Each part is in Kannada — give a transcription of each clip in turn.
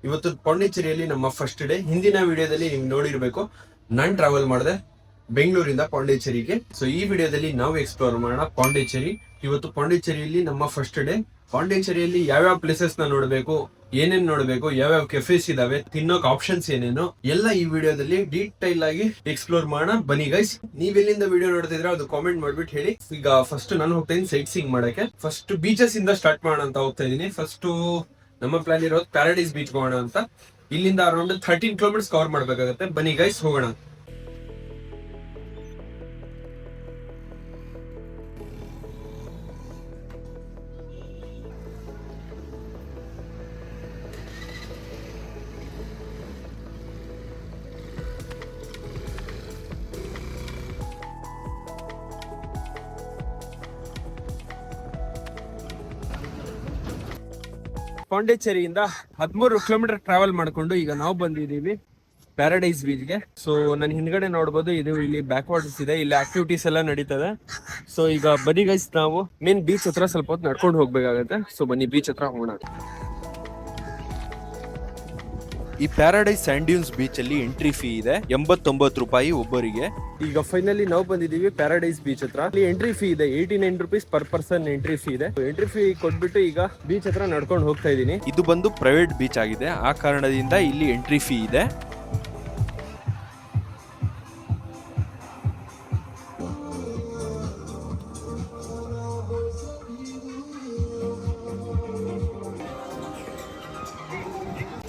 ಇವತ್ತು ಪಾಂಡಿಚೇರಿಯಲ್ಲಿ ನಮ್ಮ ಫಸ್ಟ್ ಡೇ. ಹಿಂದಿನ ವಿಡಿಯೋದಲ್ಲಿ ನೀವು ನೋಡಿರ್ಬೇಕು, ನಾನ್ ಟ್ರಾವೆಲ್ ಮಾಡಿದೆ ಬೆಂಗಳೂರಿಂದ ಪಾಂಡಿಚೇರಿಗೆ. ಸೊ ಈ ವಿಡಿಯೋದಲ್ಲಿ ನಾವು ಎಕ್ಸ್ಪ್ಲೋರ್ ಮಾಡೋಣ ಪಾಂಡಿಚೇರಿ. ಇವತ್ತು ಪಾಂಡಿಚೇರಿಯಲ್ಲಿ ನಮ್ಮ ಫಸ್ಟ್ ಡೇ. ಪಾಂಡಿಚೇರಿಯಲ್ಲಿ ಯಾವ್ಯಾವ ಪ್ಲೇಸಸ್ ನ ನೋಡಬೇಕು, ಏನೇನ್ ನೋಡಬೇಕು, ಯಾವ್ಯಾವ ಕೆಫೆಸ್ ಇದಾವೆ, ತಿನ್ನೋಕ್ ಆಪ್ಷನ್ಸ್ ಏನೇನು ಎಲ್ಲ ಈ ವಿಡಿಯೋದಲ್ಲಿ ಡೀಟೈಲ್ ಆಗಿ ಎಕ್ಸ್ಪ್ಲೋರ್ ಮಾಡೋಣ. ಬನ್ನಿ ಗೈಸ್, ನೀವ್ ಎಲ್ಲಿಂದ ವಿಡಿಯೋ ನೋಡ್ತಿದ್ರೆ ಅದು ಕಾಮೆಂಟ್ ಮಾಡ್ಬಿಟ್ಟು ಹೇಳಿ. ಈಗ ಫಸ್ಟ್ ನಾನು ಹೋಗ್ತಾ ಇದೀನಿ ಸೈಟ್ ಸೀಯಿಂಗ್ ಮಾಡಕ್ಕೆ. ಫಸ್ಟ್ ಬೀಚಸ್ ಇಂದ ಸ್ಟಾರ್ಟ್ ಮಾಡೋಣ ಅಂತ ಹೋಗ್ತಾ ಇದೀನಿ. ಫಸ್ಟ್ ನಮ್ಮ ಪ್ಲಾನ್ ಇರೋದು ಪ್ಯಾರಡೈಸ್ ಬೀಚ್ ಹೋಗೋಣ ಅಂತ. ಇಲ್ಲಿಂದ ಅರೌಂಡ್ 13 ಕಿಲೋಮೀಟರ್ಸ್ ಕವರ್ ಮಾಡ್ಬೇಕಾಗತ್ತೆ. ಬನ್ನಿ ಗೈಸ್ ಹೋಗೋಣ. ಪಾಂಡಿಚೇರಿಯಿಂದ 13 ಕಿಲೋಮೀಟರ್ ಟ್ರಾವೆಲ್ ಮಾಡ್ಕೊಂಡು ಈಗ ನಾವು ಬಂದಿದ್ದೀವಿ ಪ್ಯಾರಡೈಸ್ ಬೀಚ್ಗೆ. ಸೊ ನನ್ನ ಹಿಂದ್ಗಡೆ ನೋಡ್ಬೋದು, ಇದು ಇಲ್ಲಿ ಬ್ಯಾಕ್ ವಾಟರ್ಸ್ ಇದೆ, ಇಲ್ಲಿ ಆಕ್ಟಿವಿಟೀಸ್ ಎಲ್ಲ ನಡೀತದೆ. ಸೊ ಈಗ ಬನ್ನಿ ಗೈಸ್, ನಾವು ಮೇನ್ ಬೀಚ್ ಹತ್ರ ಸ್ವಲ್ಪ ಹೊತ್ತು ನಡ್ಕೊಂಡು ಹೋಗ್ಬೇಕಾಗತ್ತೆ. ಸೊ ಬನ್ನಿ ಬೀಚ್ ಹತ್ರ ಹೋಗೋಣ. ಈ ಪ್ಯಾರಡೈಸ್ ಸ್ಯಾಂಡ್ ಡ್ಯೂನ್ಸ್ ಬೀಚ್ ಅಲ್ಲಿ ಎಂಟ್ರಿ ಫೀ ಇದೆ 89 ರೂಪಾಯಿ ಒಬ್ಬರಿಗೆ. ಈಗ ಫೈನಲಿ ನಾವು ಬಂದಿದ್ದೀವಿ ಪ್ಯಾರಡೈಸ್ ಬೀಚ್ ಹತ್ರ. ಇಲ್ಲಿ ಎಂಟ್ರಿ ಫೀ ಇದೆ 89 rupees per person entry fee ಇದೆ. ಎಂಟ್ರಿ ಫೀ ಕೊಟ್ಬಿಟ್ಟು ಈಗ ಬೀಚ್ ಹತ್ರ ನಡ್ಕೊಂಡು ಹೋಗ್ತಾ ಇದ್ದೀನಿ. ಇದು ಬಂದು ಪ್ರೈವೇಟ್ ಬೀಚ್ ಆಗಿದೆ, ಆ ಕಾರಣದಿಂದ ಇಲ್ಲಿ ಎಂಟ್ರಿ ಫೀ ಇದೆ.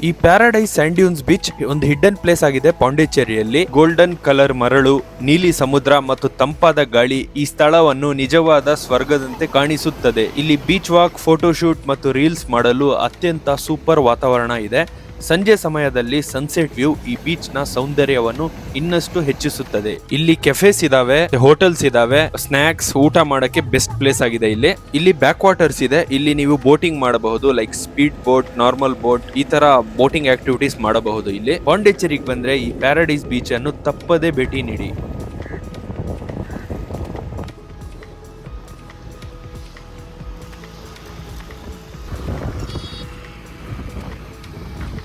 ಈ ಪ್ಯಾರಡೈಸ್ ಸ್ಯಾಂಡ್ ಡ್ಯೂನ್ಸ್ ಬೀಚ್ ಒಂದು ಹಿಡನ್ ಪ್ಲೇಸ್ ಆಗಿದೆ ಪಾಂಡಿಚೇರಿಯಲ್ಲಿ. ಗೋಲ್ಡನ್ ಕಲರ್ ಮರಳು, ನೀಲಿ ಸಮುದ್ರ ಮತ್ತು ತಂಪಾದ ಗಾಳಿ ಈ ಸ್ಥಳವನ್ನು ನಿಜವಾದ ಸ್ವರ್ಗದಂತೆ ಕಾಣಿಸುತ್ತದೆ. ಇಲ್ಲಿ ಬೀಚ್ ವಾಕ್, ಫೋಟೋಶೂಟ್ ಮತ್ತು ರೀಲ್ಸ್ ಮಾಡಲು ಅತ್ಯಂತ ಸೂಪರ್ ವಾತಾವರಣ ಇದೆ. ಸಂಜೆ ಸಮಯದಲ್ಲಿ ಸನ್ಸೆಟ್ ವ್ಯೂ ಈ ಬೀಚ್ ನ ಸೌಂದರ್ಯವನ್ನು ಇನ್ನಷ್ಟು ಹೆಚ್ಚಿಸುತ್ತದೆ. ಇಲ್ಲಿ ಕೆಫೆಸ್ ಇದಾವೆ, ಹೋಟೆಲ್ಸ್ ಇದಾವೆ, ಸ್ನಾಕ್ಸ್, ಊಟ ಮಾಡಕ್ಕೆ ಬೆಸ್ಟ್ ಪ್ಲೇಸ್ ಆಗಿದೆ. ಇಲ್ಲಿ ಬ್ಯಾಕ್ ವಾಟರ್ಸ್ ಇದೆ, ಇಲ್ಲಿ ನೀವು ಬೋಟಿಂಗ್ ಮಾಡಬಹುದು, like speed boat, normal boat, ಈ ತರ ಬೋಟಿಂಗ್ ಆಕ್ಟಿವಿಟೀಸ್ ಮಾಡಬಹುದು. ಇಲ್ಲಿ ಪಾಂಡಿಚೇರಿಗೆ ಬಂದ್ರೆ ಈ ಪ್ಯಾರಡೈಸ್ ಬೀಚ್ ಅನ್ನು ತಪ್ಪದೇ ಭೇಟಿ ನೀಡಿ.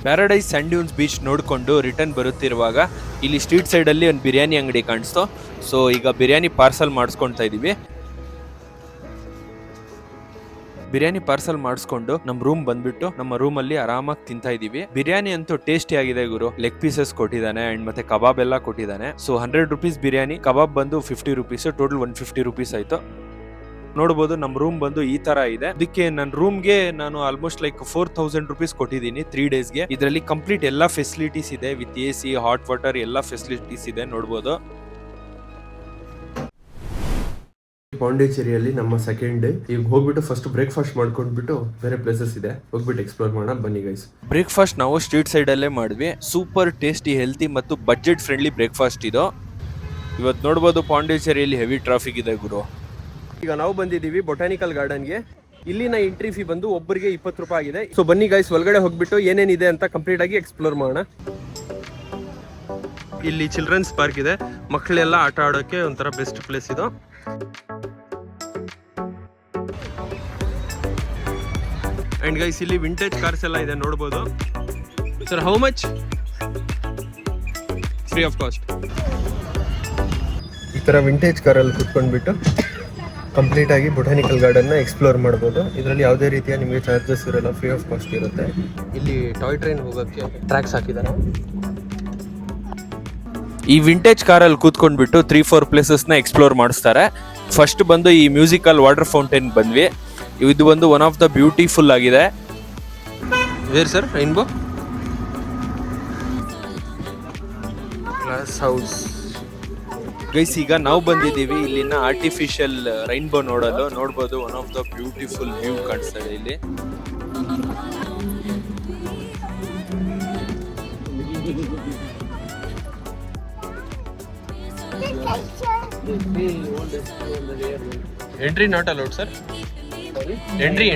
ಪ್ಯಾರಡೈಸ್ ಸ್ಯಾಂಡ್ ಡ್ಯೂನ್ಸ್ ಬೀಚ್ ನೋಡಿಕೊಂಡು ರಿಟರ್ನ್ ಬರುತ್ತಿರುವಾಗ ಇಲ್ಲಿ ಸ್ಟ್ರೀಟ್ ಸೈಡಲ್ಲಿ ಒಂದು ಬಿರಿಯಾನಿ ಅಂಗಡಿ ಕಾಣಿಸ್ತು. ಸೊ ಈಗ ಬಿರಿಯಾನಿ ಪಾರ್ಸಲ್ ಮಾಡಿಸ್ಕೊಳ್ತಾ ಇದ್ದೀವಿ. ಬಿರಿಯಾನಿ ಪಾರ್ಸಲ್ ಮಾಡಿಸ್ಕೊಂಡು ನಮ್ಮ ರೂಮ್ ಬಂದ್ಬಿಟ್ಟು ನಮ್ಮ ರೂಮಲ್ಲಿ ಆರಾಮಾಗಿ ತಿಂತಾ ಇದೀವಿ. ಬಿರಿಯಾನಿ ಅಂತೂ ಟೇಸ್ಟಿ ಆಗಿದೆ ಗುರು. ಲೆಗ್ ಪೀಸಸ್ ಕೊಟ್ಟಿದ್ದಾನೆ ಅಂಡ್ ಮತ್ತೆ ಕಬಾಬ್ ಎಲ್ಲ ಕೊಟ್ಟಿದ್ದಾನೆ. ಸೊ 100 ರುಪೀಸ್ ಬಿರಿಯಾನಿ, ಕಬಾಬ್ ಬಂದು 50 ರುಪೀಸ್, ಟೋಟಲ್ 150 ರುಪೀಸ್ ಆಯ್ತು. ನೋಡಬಹುದು ನಮ್ಮ ರೂಮ್ ಬಂದು ಈ ತರ ಇದೆ. ಅದಕ್ಕೆ ನನ್ನ ರೂಮ್ಗೆ ನಾನು ಆಲ್ಮೋಸ್ಟ್ ಲೈಕ್ 4000 ರುಪೀಸ್ ಕೊಟ್ಟಿದ್ದೀನಿ 3 ಡೇಸ್ಗೆ. ಇದರಲ್ಲಿ ಕಂಪ್ಲೀಟ್ ಎಲ್ಲ ಫೆಸಿಲಿಟೀಸ್ ಇದೆ, ವಿತ್ AC, ಹಾಟ್ ವಾಟರ್ ಎಲ್ಲ ಫೆಸಿಲಿಟೀಸ್ ಇದೆ. ನೋಡಬಹುದು ಪಾಂಡಿಚೇರಿಯಲ್ಲಿ ನಮ್ಮ ಸೆಕೆಂಡ್ ಡೇ. ಈಗ ಹೋಗ್ಬಿಟ್ಟು ಫಸ್ಟ್ ಬ್ರೇಕ್ಫಾಸ್ಟ್ ಮಾಡ್ಕೊಂಡ್ಬಿಟ್ಟು ಬೇರೆ ಪ್ಲೇಸಸ್ ಇದೆ, ಹೋಗ್ಬಿಟ್ಟು ಎಕ್ಸ್ಪ್ಲೋರ್ ಮಾಡೋಣ. ಬನ್ನಿ ಗೈಸ್. ಬ್ರೇಕ್ಫಾಸ್ಟ್ ನಾವು ಸ್ಟ್ರೀಟ್ ಸೈಡ್ ಅಲ್ಲೇ ಮಾಡಿದ್ವಿ. ಸೂಪರ್ ಟೇಸ್ಟಿ, ಹೆಲ್ತಿ ಮತ್ತು ಬಜೆಟ್ ಫ್ರೆಂಡ್ಲಿ ಬ್ರೇಕ್ಫಾಸ್ಟ್ ಇದು. ಇವತ್ತು ನೋಡಬಹುದು ಪಾಂಡಿಚೇರಿಯಲ್ಲಿ ಹೆವಿ ಟ್ರಾಫಿಕ್ ಇದೆ ಗುರು. ಈಗ ನಾವು ಬಂದಿದ್ದೀವಿ ಬೊಟಾನಿಕಲ್ ಗಾರ್ಡನ್ಗೆ. ಇಲ್ಲಿನ ಎಂಟ್ರಿ ಫೀ ಬಂದು ಒಬ್ಬರಿಗೆ 20 ರೂಪಾಯಿ ಆಗಿದೆ. ಸೊ ಬನ್ನಿ ಗೈಸ್, ಒಳಗಡೆ ಹೋಗ್ಬಿಟ್ಟು ಏನೇನಿದೆ ಅಂತ ಕಂಪ್ಲೀಟ್ ಆಗಿ ಎಕ್ಸ್ಪ್ಲೋರ್ ಮಾಡೋಣ. ಇಲ್ಲಿ ಚಿಲ್ಡ್ರನ್ಸ್ ಪಾರ್ಕ್ ಇದೆ, ಮಕ್ಕಳೆಲ್ಲ ಆಟ ಆಡೋಕೆ ಒಂಥರ ಬೆಸ್ಟ್ ಪ್ಲೇಸ್ ಇದು. ಅಂಡ್ ಗೈಸ್ ಇಲ್ಲಿ ವಿಂಟೇಜ್ ಕಾರ್ಸ್ ಎಲ್ಲ ಇದೆ, ನೋಡ್ಬೋದು. Sir how much? Free of cost. ಈ ತರ ವಿಂಟೇಜ್ ಕಾರಲ್ಲಿ ಕುತ್ಕೊಂಡ್ಬಿಟ್ಟು ಕಂಪ್ಲೀಟ್ ಆಗಿ ಬೊಟಾನಿಕಲ್ ಗಾರ್ಡನ್ ನ ಎಕ್ಸ್ಪ್ಲೋರ್ ಮಾಡಬಹುದು. ಇದರಲ್ಲಿ ಯಾವುದೇ ರೀತಿಯ ನಿಮಗೆ ಚಾರ್ಜಸ್ ಇರಲ್ಲ, ಫ್ರೀ ಆಫ್ ಕಾಸ್ಟ್ ಇರುತ್ತೆ. ಇಲ್ಲಿ ಟಾಯ್ ಟ್ರೈನ್ ಹೋಗೋಕ್ಕೆ ಟ್ರ್ಯಾಕ್ಸ್ ಹಾಕಿದ್ದಾರೆ. ಈ ವಿಂಟೇಜ್ ಕಾರಲ್ಲಿ ಕೂತ್ಕೊಂಡ್ಬಿಟ್ಟು 3-4 ಪ್ಲೇಸಸ್ ನ ಎಕ್ಸ್ಪ್ಲೋರ್ ಮಾಡಿಸ್ತಾರೆ. ಫಸ್ಟ್ ಬಂದು ಈ ಮ್ಯೂಸಿಕಲ್ ವಾಟರ್ ಫೌಂಟೇನ್ ಬಂದ್ವಿ. ಇದು ಒಂದು ಒನ್ ಆಫ್ ದ ಬ್ಯೂಟಿಫುಲ್ ಆಗಿದೆ. Where sir? Rainbow glass house. Guys ಈಗ ನಾವು ಬಂದಿದ್ದೀವಿ ಇಲ್ಲಿನ ಆರ್ಟಿಫಿಷಿಯಲ್ ರೈನ್ಬೋ ನೋಡಲು. ನೋಡ್ಬೋದು, one of the beautiful view ಕಾಣಿಸ್ತಾ ಇದೆ ಇಲ್ಲಿ. Entry not allowed sir. Entry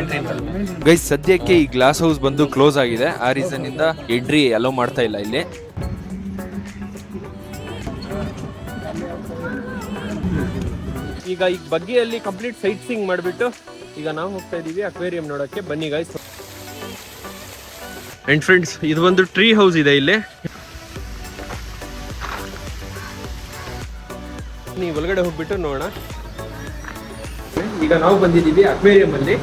guys ಸದ್ಯಕ್ಕೆ ಈ ಗ್ಲಾಸ್ ಹೌಸ್ ಬಂದು ಕ್ಲೋಸ್ ಆಗಿದೆ, ಆ ರೀಸನ್ ಇಂದ ಎಂಟ್ರಿ ಅಲೋ ಮಾಡ್ತಾ ಇಲ್ಲ ಇಲ್ಲಿ. ಈಗ ಬಗ್ಗೆಯಲ್ಲಿ ಕಂಪ್ಲೀಟ್ ಸೈಟ್ ಸೀಯಿಂಗ್ ಮಾಡಿಬಿಟ್ಟು ಈಗ ನಾವು ಹೋಗ್ತಾ ಇದೀವಿ ಅಕ್ವೇರಿಯಂ ನೋಡಕ್ಕೆ. ಬನ್ನಿ ಗೈಸ್. ಅಂಡ್ ಫ್ರೆಂಡ್ಸ್ ಇದು ಒಂದು ಟ್ರೀ ಹೌಸ್ ಇದೆ ಇಲ್ಲಿ. ನೀವು ಒಳಗಡೆ ಹೋಗ್ಬಿಟ್ಟು ನೋಡೋಣ. ಈಗ ನಾವು ಬಂದಿದ್ದೀವಿ ಅಕ್ವೇರಿಯಂ ಅಲ್ಲಿ.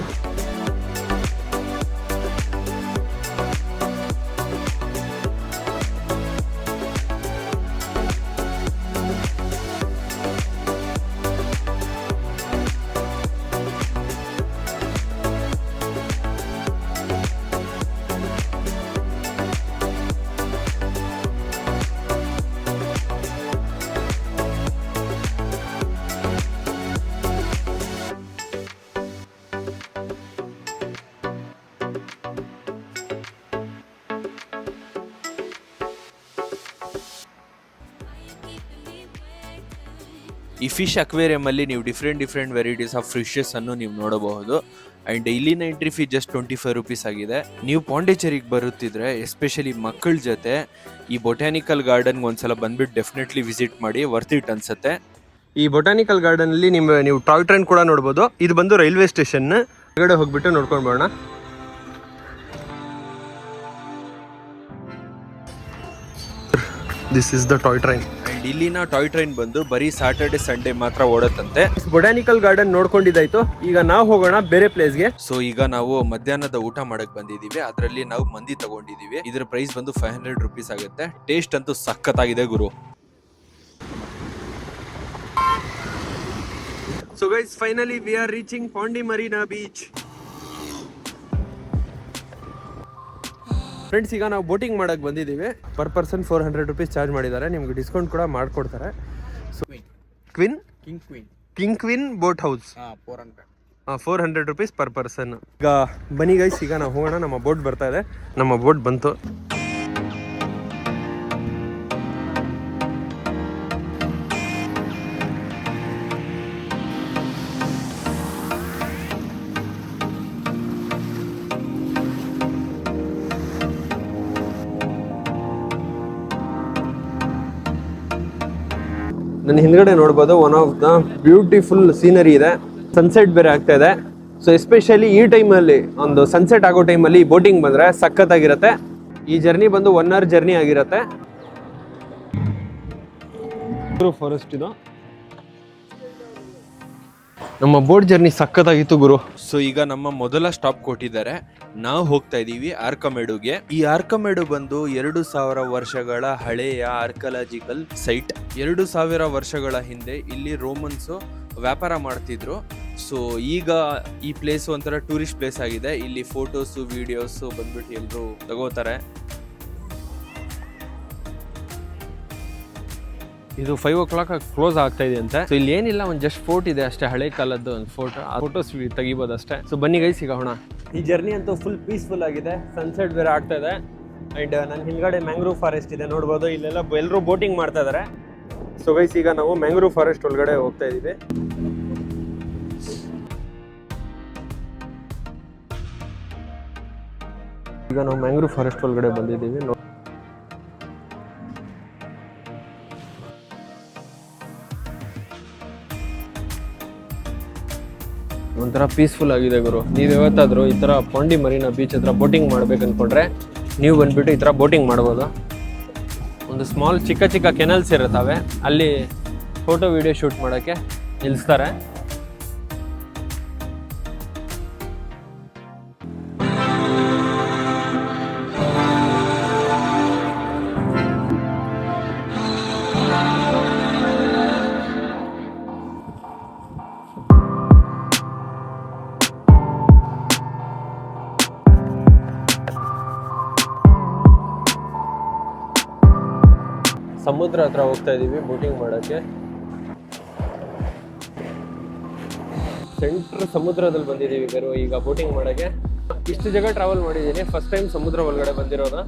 ಈ ಫಿಶ್ ಅಕ್ವೇರಿಯಂ ಅಲ್ಲಿ ನೀವು ಡಿಫ್ರೆಂಟ್ ವೆರೈಟೀಸ್ ಆಫ್ ಫಿಶಸ್ ಅನ್ನು ನೀವು ನೋಡಬಹುದು. ಅಂಡ್ ಇಲ್ಲಿನ ಎಂಟ್ರಿ ಫೀ ಜಸ್ಟ್ 25 ರೂಪೀಸ್ ಆಗಿದೆ. ನೀವು ಪಾಂಡಿಚೇರಿಗೆ ಬರುತ್ತಿದ್ರೆ ಎಸ್ಪೆಷಲಿ ಮಕ್ಕಳ ಜೊತೆ ಈ ಬೊಟಾನಿಕಲ್ ಗಾರ್ಡನ್ ಒಂದ್ಸಲ ಬಂದ್ಬಿಟ್ಟು ಡೆಫಿನೆಟ್ಲಿ ವಿಸಿಟ್ ಮಾಡಿ, ವರ್ತ್ ಇಟ್ ಅನ್ಸುತ್ತೆ. ಈ ಬೊಟಾನಿಕಲ್ ಗಾರ್ಡನ್ ಅಲ್ಲಿ ನೀವು ಟಾಯ್ ಟ್ರೈನ್ ಕೂಡ ನೋಡಬಹುದು. ಇದು ಬಂದು ರೈಲ್ವೆ ಸ್ಟೇಷನ್. ಹೊರಗಡೆ ಹೋಗ್ಬಿಟ್ಟು ನೋಡ್ಕೊಂಡು ಬರೋಣ. This is the toy train. And ಇಲ್ಲಿನ ಟಾಯ್ ಟ್ರೈನ್ ಬಂದು ಬರೀ ಸ್ಯಾಟರ್ಡೆ ಸಂಡೇ ಮಾತ್ರ ಓಡತ್ತಂತೆ. Botanical garden ನೋಡ್ಕೊಂಡಿದ್ದಾಯ್ತು. ಈಗ ನಾವು ಹೋಗೋಣ ಬೇರೆ ಪ್ಲೇಸ್ಗೆ. ಸೊ ಈಗ ನಾವು ಮಧ್ಯಾಹ್ನದ ಊಟ ಮಾಡಕ್ ಬಂದಿದೀವಿ. ಅದರಲ್ಲಿ ನಾವು ಮಂದಿ ತಗೊಂಡಿದೀವಿ. ಇದ್ರ ಪ್ರೈಸ್ ಬಂದು 500 ರೂಪೀಸ್ ಆಗುತ್ತೆ. ಟೇಸ್ಟ್ ಅಂತೂ ಸಖತ್ತಾಗಿದೆ ಗುರು. So guys, finally we are reaching Pondi Marina Beach. Friends, ಈಗ ನಾವು ಬೋಟಿಂಗ್ ಮಾಡಕ್ಕೆ ಬಂದಿದ್ದೀವಿ. ಪರ್ ಪರ್ಸನ್ 400 ರೂಪೀಸ್ ಚಾರ್ಜ್ ಮಾಡಿದ್ದಾರೆ. ನಿಮ್ಗೆ ಡಿಸ್ಕೌಂಟ್ ಕೂಡ ಮಾಡಿಕೊಡ್ತಾರೆ. So king queen boat house 400 rupees per person. ಈಗ ಬನ್ನಿ ಗೈಸ್, ಈಗ ನಾವು ಹೋಗೋಣ. ನಮ್ಮ ಬೋಟ್ ಬರ್ತಾ ಇದೆ. ನಮ್ಮ ಬೋಟ್ ಬಂತು. ನನ್ನ ಹಿಂದ್ಗಡೆ ನೋಡ್ಬೋದು, one of the beautiful scenery ಇದೆ. ಸನ್ಸೆಟ್ ಬೇರೆ ಆಗ್ತಾ ಇದೆ. ಸೊ ಎಸ್ಪೆಷಲಿ ಈ ಟೈಮಲ್ಲಿ, ಒಂದು ಸನ್ಸೆಟ್ ಆಗೋ ಟೈಮಲ್ಲಿ ಬೋಟಿಂಗ್ ಬಂದರೆ ಸಖತ್ತಾಗಿರುತ್ತೆ. ಈ ಜರ್ನಿ ಬಂದು 1 hour ಜರ್ನಿ ಆಗಿರುತ್ತೆ. ಫಾರೆಸ್ಟ್ ಇದು. ನಮ್ಮ ಬೋಟ್ ಜರ್ನಿ ಸಖತ್ತಾಗಿತ್ತು ಗುರು. ಸೊ ಈಗ ನಮ್ಮ ಮೊದಲ ಸ್ಟಾಪ್ ಕೊಟ್ಟಿದ್ದಾರೆ. ನಾವು ಹೋಗ್ತಾ ಇದೀವಿ ಆರ್ಕಮೆಡುಗೆ. ಈ ಆರ್ಕಮೆಡು ಬಂದು 2000 ವರ್ಷಗಳ ಹಳೆಯ ಆರ್ಕಲಾಜಿಕಲ್ ಸೈಟ್. 2000 ವರ್ಷಗಳ ಹಿಂದೆ ಇಲ್ಲಿ ರೋಮನ್ಸ್ ವ್ಯಾಪಾರ ಮಾಡ್ತಿದ್ರು. ಸೊ ಈಗ ಈ ಪ್ಲೇಸ್ ಒಂಥರ ಟೂರಿಸ್ಟ್ ಪ್ಲೇಸ್ ಆಗಿದೆ. ಇಲ್ಲಿ ಫೋಟೋಸು ವಿಡಿಯೋಸು ಬಂದ್ಬಿಟ್ಟು ಎಲ್ಲರೂ ತಗೋತಾರೆ. ಇದು 5 o'clock ಕ್ಲೋಸ್ ಆಗ್ತಾ ಇದೆ ಅಂತೆ. ಸೊ ಇಲ್ಲಿ ಏನಿಲ್ಲ, ಒಂದು ಜಸ್ಟ್ ಫೋರ್ಟ್ ಇದೆ ಅಷ್ಟೇ, ಹಳೆ ಕಾಲದ್ದು ಒಂದು ಫೋಟೋಸ್ ತೆಗಿಬೋದು ಅಷ್ಟೇ. ಸೊ ಬನ್ನಿ ಗೈಸ್, ಈಗ ಹೋಗೋಣ. ಈ ಜರ್ನಿ ಅಂತೂ ಫುಲ್ ಪೀಸ್ಫುಲ್ ಆಗಿದೆ. ಸನ್ಸೆಟ್ ಬೇರೆ ಆಗ್ತಾ ಇದೆ. ಅಂಡ್ ನನ್ನ ಹಿಂದ್ಗಡೆ ಮ್ಯಾಂಗ್ರೋವ್ ಫಾರೆಸ್ಟ್ ಇದೆ ನೋಡ್ಬೋದು. ಇಲ್ಲೆಲ್ಲ ಎಲ್ಲರೂ ಬೋಟಿಂಗ್ ಮಾಡ್ತಾ ಇದ್ದಾರೆ. ಸೊ ಗೈಸ್, ಈಗ ನಾವು ಮ್ಯಾಂಗ್ರೋವ್ ಫಾರೆಸ್ಟ್ ಒಳಗಡೆ ಹೋಗ್ತಾ ಇದೀವಿ. ಈಗ ನಾವು ಮ್ಯಾಂಗ್ರೋವ್ ಫಾರೆಸ್ಟ್ ಒಳಗಡೆ ಬಂದಿದ್ದೀವಿ. ಒಂಥರ ಪೀಸ್ಫುಲ್ ಆಗಿದೆ ಗುರು. ನೀವು ಯಾವತ್ತಾದರೂ ಈ ಥರ ಪಾಂಡಿ ಮರೀನಾ ಬೀಚ್ ಹತ್ರ ಬೋಟಿಂಗ್ ಮಾಡ್ಬೇಕು ಅಂದ್ಕೊಂಡ್ರೆ ನೀವು ಬಂದುಬಿಟ್ಟು ಈ ಥರ ಬೋಟಿಂಗ್ ಮಾಡ್ಬೋದು. ಒಂದು ಸ್ಮಾಲ್ ಚಿಕ್ಕ ಕೆನಲ್ಸ್ ಇರುತ್ತವೆ, ಅಲ್ಲಿ ಫೋಟೋ ವಿಡಿಯೋ ಶೂಟ್ ಮಾಡೋಕ್ಕೆ ನಿಲ್ಲಿಸ್ತಾರೆ. ಸಮುದ್ರ ಹತ್ರ ಹೋಗ್ತಾ ಇದೀವಿ ಬೋಟಿಂಗ್ ಮಾಡೋಕ್ಕೆ. ಸೆಂಟ್ರ್ ಸಮುದ್ರದಲ್ಲಿ ಬಂದಿದ್ದೀವಿ ಬೇರೆ ಈಗ ಬೋಟಿಂಗ್ ಮಾಡೋಕ್ಕೆ. ಇಷ್ಟು ಜಾಗ ಟ್ರಾವೆಲ್ ಮಾಡಿದ್ದೀನಿ, ಫಸ್ಟ್ ಟೈಮ್ ಸಮುದ್ರ ಒಳಗಡೆ ಬಂದಿರೋದು.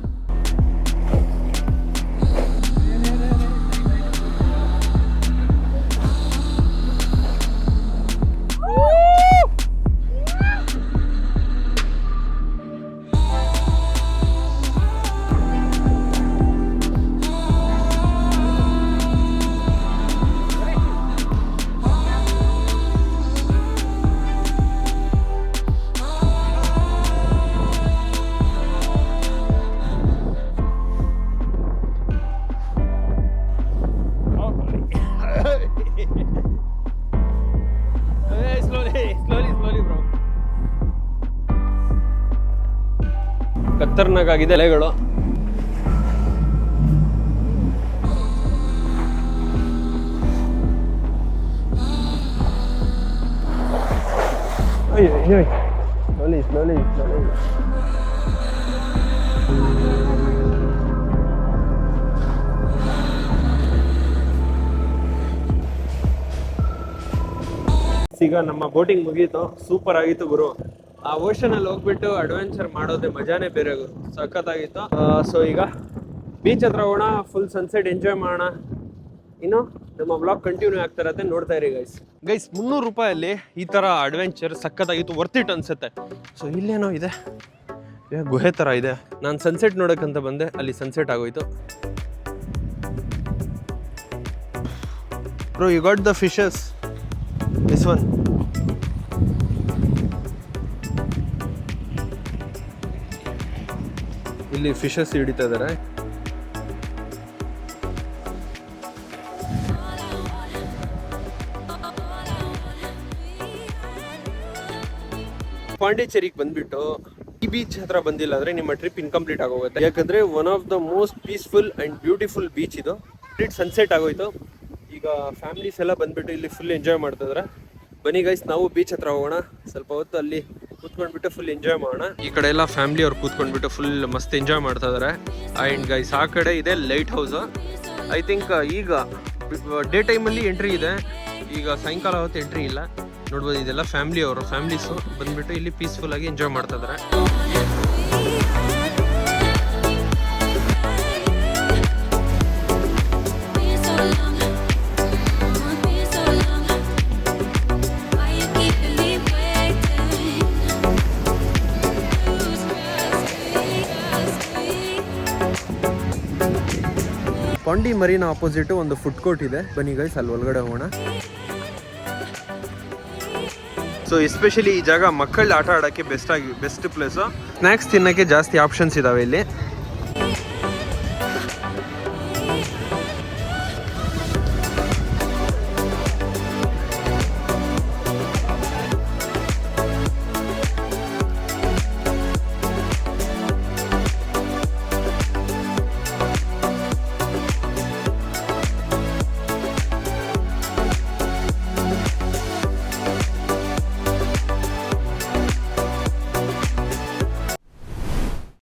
ಖತರ್ನಾಕಾಗಿದೆ ಎಲೆಗಳು. slowly. ಈಗ ನಮ್ಮ ಬೋಟಿಂಗ್ ಮುಗೀತು, ಸೂಪರ್ ಆಗಿತ್ತು ಗುರು. ಆ ಓಷನ್ ಅಲ್ಲಿ ಹೋಗ್ಬಿಟ್ಟು ಅಡ್ವೆಂಚರ್ ಮಾಡೋದೇ ಮಜಾನೇ ಬೇರೆ ಗುರು, ಸಖತ್ತಾಗಿತ್ತು. ಸೊ ಈಗ ಬೀಚ್ ಹತ್ರ ಹೋಗೋಣ, ಫುಲ್ ಸನ್ಸೆಟ್ ಎಂಜಾಯ್ ಮಾಡೋಣ. ಇನ್ನು ನಮ್ಮ ಬ್ಲಾಗ್ ಕಂಟಿನ್ಯೂ ಆಗ್ತಾ ಇರತ್ತೆ, ನೋಡ್ತಾ ಇರಿ ಗೈಸ್. 300 ರೂಪಾಯಲ್ಲಿ ಈ ತರ ಅಡ್ವೆಂಚರ್ ಸಖತ್ತಾಗಿತ್ತು, ವರ್ತ್ ಇಟ್ ಅನ್ಸುತ್ತೆ. ಸೊ ಇಲ್ಲೇನೋ ಇದೆ, ಗುಹೆ ತರ ಇದೆ. ನಾನು ಸನ್ಸೆಟ್ ನೋಡಕ್ಕಂತ ಬಂದೆ, ಅಲ್ಲಿ ಸನ್ಸೆಟ್ ಆಗೋಯ್ತು. Bro, you got the fishes, this one. ಇಲ್ಲಿ ಫಿಶಸ್ ಹಿಡಿತಾ ಇದಾರೆ. ಪಾಂಡಿಚೇರಿಗೆ ಬಂದ್ಬಿಟ್ಟು ಈ ಬೀಚ್ ಹತ್ರ ಬಂದಿಲ್ಲ ಅಂದ್ರೆ ನಿಮ್ಮ ಟ್ರಿಪ್ ಇನ್ಕಂಪ್ಲೀಟ್ ಆಗೋಗುತ್ತೆ. ಯಾಕಂದ್ರೆ one of the most peaceful and beautiful beach ಇದು. ಕಂಪ್ಲೀಟ್ ಸನ್ಸೆಟ್ ಆಗೋಯ್ತು. ಈಗ ಫ್ಯಾಮಿಲೀಸ್ ಎಲ್ಲ ಬಂದ್ಬಿಟ್ಟು ಇಲ್ಲಿ ಫುಲ್ ಎಂಜಾಯ್ ಮಾಡ್ತಾ ಇದಾರೆ. ಬನ್ನಿ ಗೈಸ್, ನಾವು ಬೀಚ್ ಹತ್ರ ಹೋಗೋಣ, ಸ್ವಲ್ಪ ಹೊತ್ತು ಅಲ್ಲಿ ಕೂತ್ಕೊಂಡ್ಬಿಟ್ಟು ಫುಲ್ ಎಂಜಾಯ್ ಮಾಡೋಣ. ಈ ಕಡೆ ಎಲ್ಲ ಫ್ಯಾಮಿಲಿ ಅವ್ರು ಕೂತ್ಕೊಂಡ್ಬಿಟ್ಟು ಫುಲ್ ಮಸ್ತ್ ಎಂಜಾಯ್ ಮಾಡ್ತಾ ಇದಾರೆ. ಅಂಡ್ ಗೈಸ್, ಆ ಕಡೆ ಇದೆ ಲೈಟ್ ಹೌಸ್. ಐ ಥಿಂಕ್ ಈಗ ಡೇ ಟೈಮಲ್ಲಿ ಎಂಟ್ರಿ ಇದೆ, ಈಗ ಸಾಯಂಕಾಲ ಹೊತ್ತು ಎಂಟ್ರಿ ಇಲ್ಲ. ನೋಡ್ಬೋದು, ಇದೆಲ್ಲ ಫ್ಯಾಮಿಲೀಸು ಬಂದ್ಬಿಟ್ಟು ಇಲ್ಲಿ ಪೀಸ್ಫುಲ್ ಆಗಿ ಎಂಜಾಯ್ ಮಾಡ್ತಾ ಇದಾರೆ. ಪಾಂಡಿ ಮರೀನ ಆಪೋಸಿಟ್ ಒಂದು ಫುಡ್ ಕೋರ್ಟ್ ಇದೆ. ಬನ್ನಿ ಗೈಸ್, ಅಲ್ಲಿ ಒಳಗಡೆ ಹೋಗೋಣ. ಸೊ ಎಸ್ಪೆಷಲಿ ಈ ಜಾಗ ಮಕ್ಕಳು ಆಟ ಆಡೋಕ್ಕೆ ಬೆಸ್ಟ್ ಪ್ಲೇಸು. ಸ್ನ್ಯಾಕ್ಸ್ ತಿನ್ನೋಕ್ಕೆ ಜಾಸ್ತಿ ಆಪ್ಷನ್ಸ್ ಇದಾವೆ ಇಲ್ಲಿ.